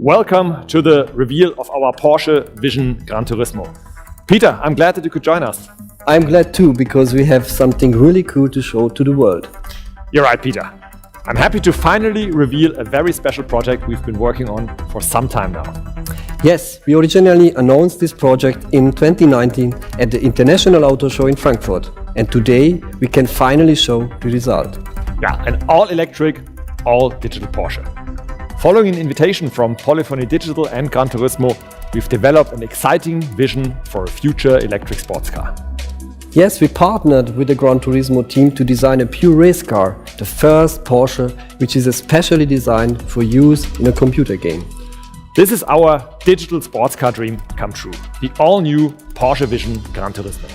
Welcome to the reveal of our Porsche Vision Gran Turismo. Peter, I'm glad that you could join us. I'm glad too, because we have something really cool to show to the world. You're right, Peter. I'm happy to finally reveal a very special project we've been working on for some time now. Yes, we originally announced this project in 2019 at the International Auto Show in Frankfurt. And today we can finally show the result. Yeah, an all-electric, all-digital Porsche. Following an invitation from Polyphony Digital and Gran Turismo, we've developed an exciting vision for a future electric sports car. Yes, we partnered with the Gran Turismo team to design a pure race car, the first Porsche which is especially designed for use in a computer game. This is our digital sports car dream come true, the all-new Porsche Vision Gran Turismo.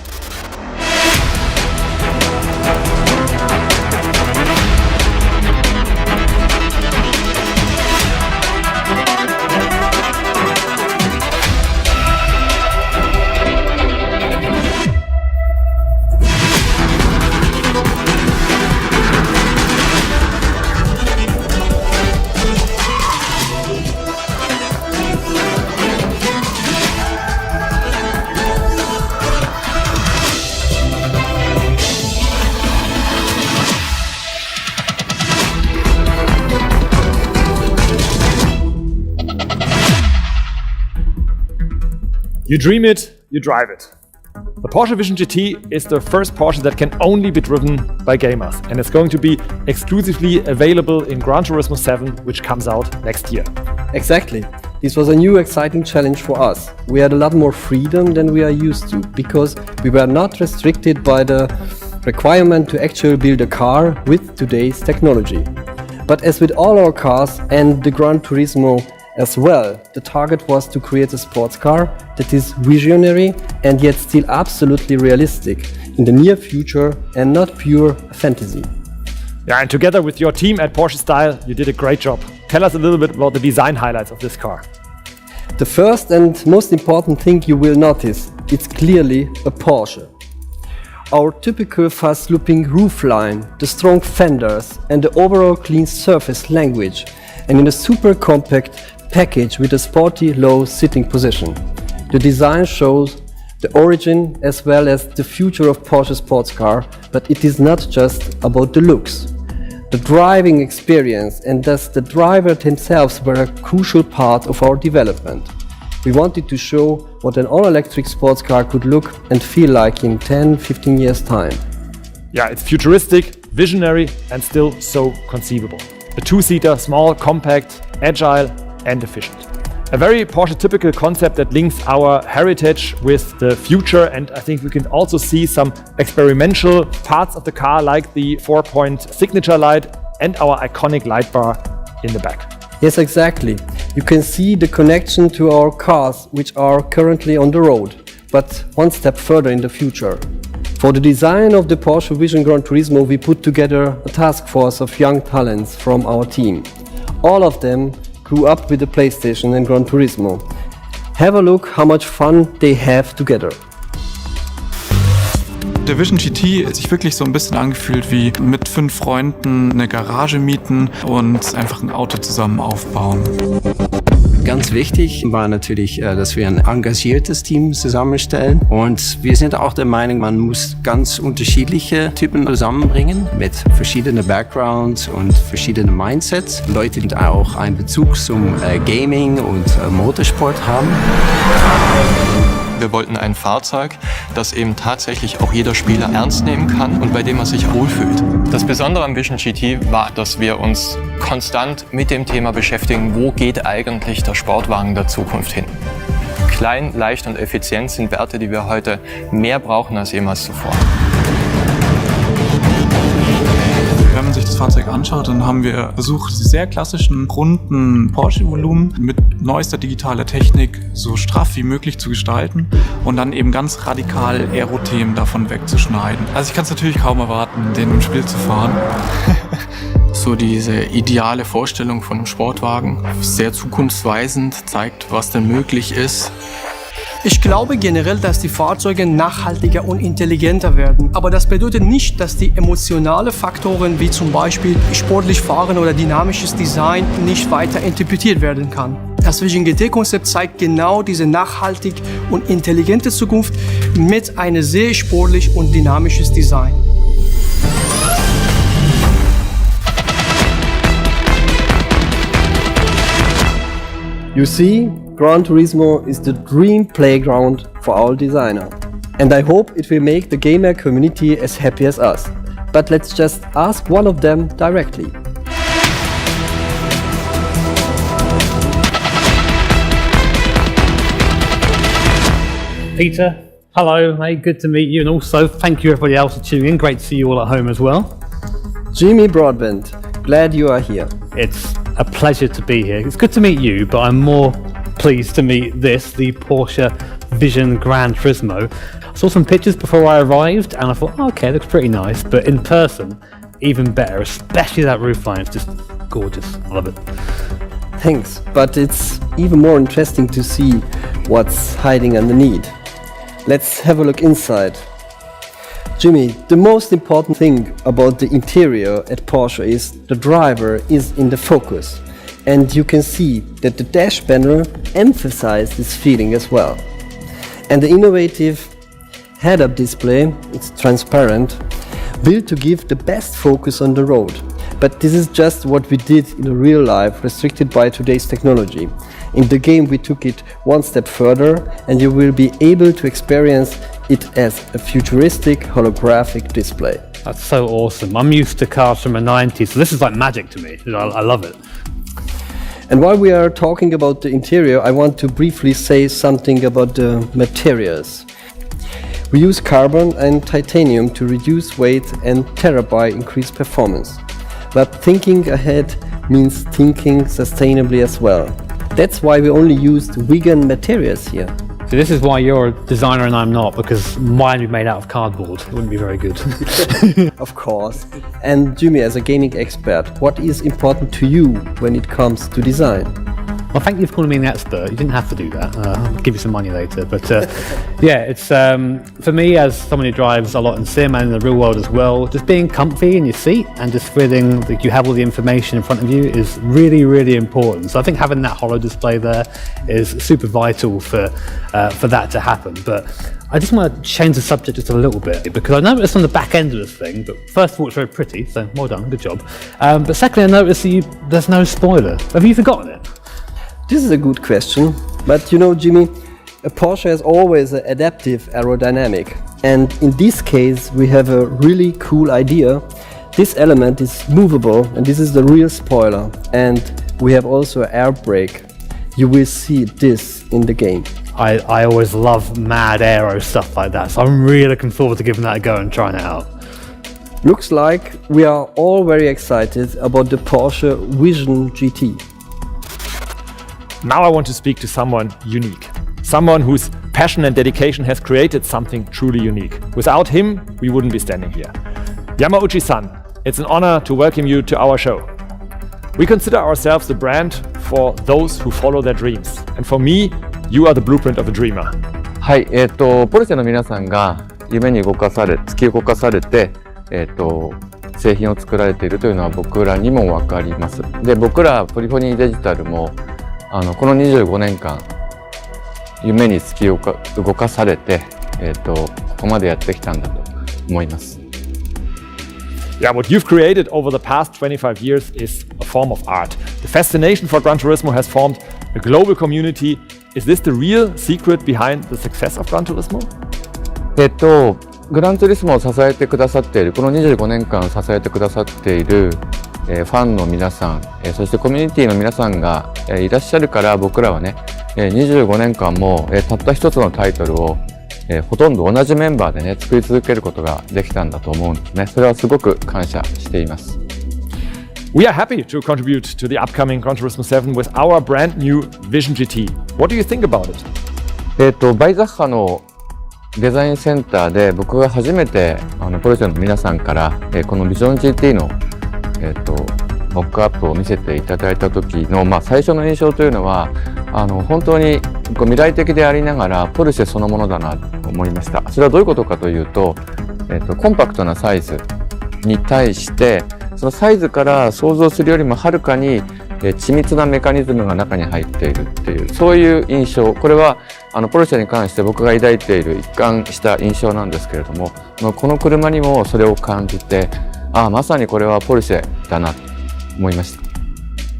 You dream it, you drive it. The Porsche Vision GT is the first Porsche that can only be driven by gamers, and it's going to be exclusively available in Gran Turismo 7, which comes out next year. Exactly. This was a new exciting challenge for us. We had a lot more freedom than we are used to, because we were not restricted by the requirement to actually build a car with today's technology. But as with all our cars and the Gran Turismo as well, the target was to create a sports car that is visionary and yet still absolutely realistic in the near future and not pure fantasy. Yeah, and together with your team at Porsche Style, you did a great job. Tell us a little bit about the design highlights of this car. The first and most important thing you will notice, it's clearly a Porsche. Our typical fast-looping roofline, the strong fenders and the overall clean surface language, and in a super compact package with a sporty low sitting position. The design shows the origin as well as the future of Porsche sports car, but it is not just about the looks. The driving experience and thus the driver themselves were a crucial part of our development. We wanted to show what an all-electric sports car could look and feel like in 10-15 years' time. Yeah, it's futuristic, visionary and still so conceivable. A two-seater, small, compact, agile and efficient. A very Porsche typical concept that links our heritage with the future, and I think we can also see some experimental parts of the car like the 4-point signature light and our iconic light bar in the back. Yes, exactly. You can see the connection to our cars which are currently on the road, but one step further in the future. For the design of the Porsche Vision Gran Turismo, we put together a task force of young talents from our team. All of them grew up with the PlayStation and Gran Turismo. Have a look how much fun they have together. Der Vision GT hat sich wirklich so ein bisschen angefühlt wie mit 5 Freunden eine Garage mieten und einfach ein Auto zusammen aufbauen. Ganz wichtig war natürlich, dass wir ein engagiertes Team zusammenstellen, und wir sind auch der Meinung, man muss ganz unterschiedliche Typen zusammenbringen mit verschiedenen Backgrounds und verschiedenen Mindsets. Leute, die auch einen Bezug zum Gaming und Motorsport haben. Wir wollten ein Fahrzeug, das eben tatsächlich auch jeder Spieler ernst nehmen kann und bei dem er sich wohlfühlt. Das Besondere am Vision GT war, dass wir uns konstant mit dem Thema beschäftigen, wo geht eigentlich der Sportwagen der Zukunft hin. Klein, leicht und effizient sind Werte, die wir heute mehr brauchen als jemals zuvor. Wenn man sich das Fahrzeug anschaut, dann haben wir versucht, die sehr klassischen, runden Porsche-Volumen mit neuester digitaler Technik so straff wie möglich zu gestalten und dann eben ganz radikal Aero-Themen davon wegzuschneiden. Also ich kann es natürlich kaum erwarten, den im Spiel zu fahren. So diese ideale Vorstellung von einem Sportwagen, sehr zukunftsweisend, zeigt, was denn möglich ist. Ich glaube generell, dass die Fahrzeuge nachhaltiger und intelligenter werden. Aber das bedeutet nicht, dass die emotionalen Faktoren wie zum Beispiel sportlich fahren oder dynamisches Design nicht weiter interpretiert werden kann. Das Vision GT-Konzept zeigt genau diese nachhaltig und intelligente Zukunft mit einem sehr sportlich und dynamisches Design. You see, Gran Turismo is the dream playground for all designers. And I hope it will make the gamer community as happy as us. But let's just ask one of them directly. Peter, hello, mate, good to meet you, and also thank you everybody else for tuning in. Great to see you all at home as well. Jimmy Broadbent, glad you are here. It's a pleasure to be here. It's good to meet you, but I'm more pleased to meet this, the Porsche Vision Gran Turismo. I saw some pictures before I arrived and I thought, oh, okay, looks pretty nice, but in person, even better, especially that roofline. It's just gorgeous. I love it. Thanks, but it's even more interesting to see what's hiding underneath. Let's have a look inside. Jimmy, the most important thing about the interior at Porsche is the driver is in the focus. And you can see that the dash panel emphasizes this feeling as well. And the innovative head-up display, it's transparent, built to give the best focus on the road. But this is just what we did in real life, restricted by today's technology. In the game we took it one step further and you will be able to experience it as a futuristic holographic display. That's so awesome. I'm used to cars from the 90s, so this is like magic to me. I love it. And while we are talking about the interior, I want to briefly say something about the materials. We use carbon and titanium to reduce weight and thereby increase performance. But thinking ahead means thinking sustainably as well. That's why we only used vegan materials here. So this is why you're a designer and I'm not, because mine would be made out of cardboard. It wouldn't be very good. Of course. And Jimmy, as a gaming expert, what is important to you when it comes to design? Well, thank you for calling me an expert. You didn't have to do that. I'll give you some money later. But yeah, it's for me, as someone who drives a lot in sim and in the real world as well, just being comfy in your seat and just feeling that you have all the information in front of you is really, really important. So I think having that holo display there is super vital for that to happen. But I just want to change the subject just a little bit, because I noticed on the back end of this thing, but first of all, it's very pretty, so well done, good job. But secondly, I noticed that there's no spoiler. Have you forgotten it? This is a good question, but you know, Jimmy, a Porsche has always an adaptive aerodynamic, and in this case we have a really cool idea. This element is movable, and this is the real spoiler, and we have also an air brake. You will see this in the game. I always love mad aero stuff like that, so I'm really looking forward to giving that a go and trying it out. Looks like we are all very excited about the Porsche Vision GT. Now I want to speak to someone unique. Someone whose passion and dedication has created something truly unique. Without him, we wouldn't be standing here. Yamauchi-san, it's an honor to welcome you to our show. We consider ourselves the brand for those who follow their dreams. And for me, you are the blueprint of a dreamer. はい、ポルシェの皆さんが夢に突き動かされて、製品を作られているというのは僕らにも分かります。で、僕らポリフォニーデジタルもこの25年間夢に突き動かされて、ここまでやってきたんだと思います。Yeah, what you've created over the past 25 years is a form of art. The fascination for Gran Turismo has formed a global community. Is this the real secret behind the success of Gran Turismo? グランツーリスモを支えてくださっている、この25年間支えてくださっているファンの皆さん、そしてコミュニティの皆さんがいらっしゃるから、僕らはね、25年間もたった一つのタイトルをほとんど同じメンバーでね、作り続けることができたんだと思うんですね。それはすごく感謝しています。We are happy to contribute to the upcoming Gran Turismo 7 with our brand new Vision GT. What do you think about it? バイザッハのデザインセンターで僕が初めてポルシェの皆さんからこのビジョン GT のモックアップを見せていただいた時の、最初の印象というのは本当に未来的でありながらポルシェそのものだなと思いました。それはどういうことかというと、コンパクトなサイズに対してそのサイズから想像するよりもはるかに緻密なメカニズムが中に入っているっていう、そういう印象、これはポルシェに関して僕が抱いている一貫した印象なんですけれども、この車にもそれを感じて、まさにこれはポルシェだなと思いまし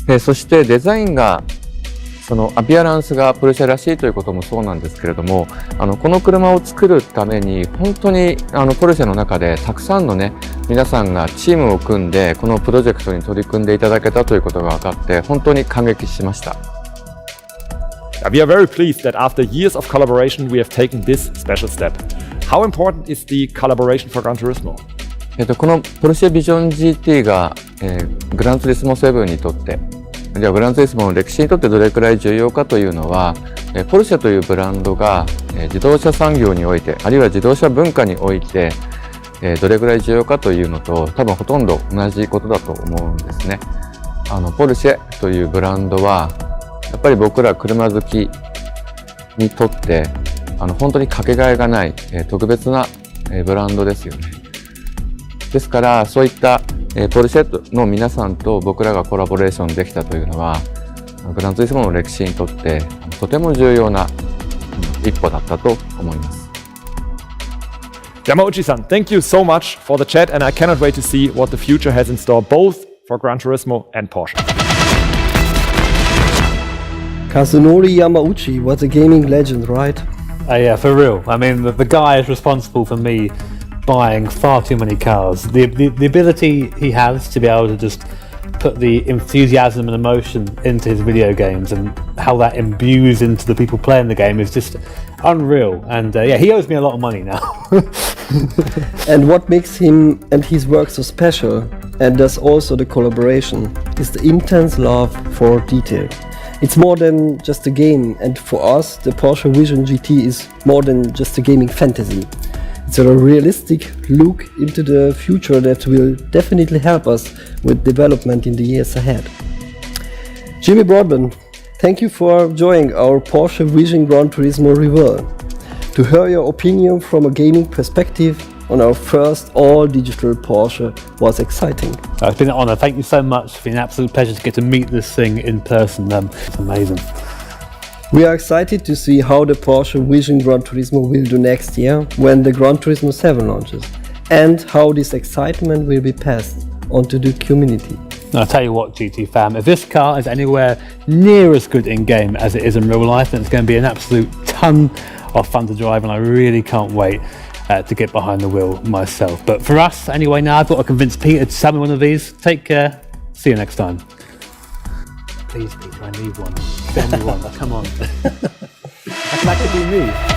た。そしてデザインがそのアピアランスがポルシェらしいということもそうなんですけれども、この車を作るために本当にポルシェの中でたくさんのね皆さんがチームを組んでこのプロジェクトに取り組んでいただけたということが分かって本当に感激しました。We are very pleased that after years of collaboration we have taken this special step. How important is the collaboration for Gran Turismo? このポルシェビジョン GT が、グランツーリスモ7にとってグランツーリスモの歴史にとってどれくらい重要かというのは、ポルシェというブランドが、自動車産業においてあるいは自動車文化において、どれくらい重要かというのと多分ほとんど同じことだと思うんですね。ポルシェというブランドはやっぱり僕ら車好きにとって本当にかけがえがない、特別な、ブランドですよね。ですからそういったポルシェの皆さんと僕らがコラボレーションできたというのはグランツーリスモの歴史にとってとても重要な一歩だったと思います。Yamauchi-san, thank you so much for the chat and I cannot wait to see what the future has in store both for Gran Turismo and Porsche. Kazunori Yamauchi was a gaming legend, right? Yeah, for real. I mean, the guy is responsible for me buying far too many cars. The ability he has to be able to just put the enthusiasm and emotion into his video games and how that imbues into the people playing the game is just unreal. And yeah, he owes me a lot of money now. And what makes him and his work so special, and thus also the collaboration, is the intense love for detail. It's more than just a game, and for us, the Porsche Vision GT is more than just a gaming fantasy. It's a realistic look into the future that will definitely help us with development in the years ahead. Jimmy Broadbent, thank you for joining our Porsche Vision Gran Turismo review. To hear your opinion from a gaming perspective on our first all-digital Porsche was exciting. It's been an honour. Thank you so much. It's been an absolute pleasure to get to meet this thing in person. It's amazing. We are excited to see how the Porsche Vision Gran Turismo will do next year when the Gran Turismo 7 launches, and how this excitement will be passed on to the community. I'll tell you what, GT fam, if this car is anywhere near as good in game as it is in real life, then it's going to be an absolute ton of fun to drive, and I really can't wait to get behind the wheel myself. But for us, anyway, now I've got to convince Peter to sell me one of these. Take care. See you next time. Please, Peter, I need one. Sell me one. Come on. I'd like to be me.